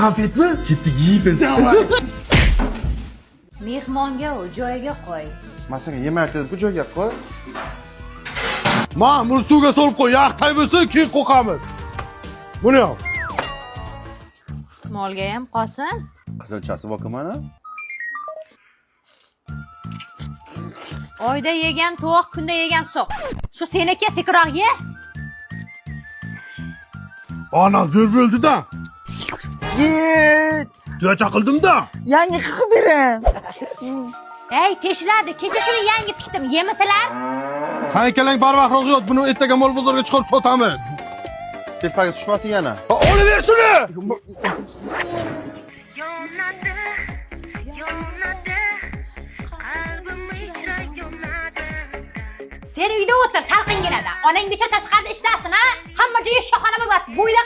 Konfetmi? Ketdik yeymiz. Mehmonga joyiga qo'y. Men senga yemak deb bu joyga qo'y. Ma'mur suvga solib qo'y, yaqtay bo'lsin, keyin qo'qamiz. Buni ham. Molga ham qolsin. Qizilchasi bor-ku mana. Oyda yegan to'q, kunda yegan suq. Shu seniki sekiroq ye. Ana zo'r bo'ldi-da. Yet. Tuyacha qildim-da. Yangi qilib bering. Ey, teshlardi, kecha shuni yangi tikdim, yemitilar. Sen ikkalang barvaqtroq yot, buni ertaga mol bozorga chiqarib sotamiz. Tepaga tushmasin yana. Olaver shuni. Sen uyda o'tir, salqin keladi. Onang becha tashqarida ishlasin, ha? Hamma joyi shoxona bo'lmas. Bo'yda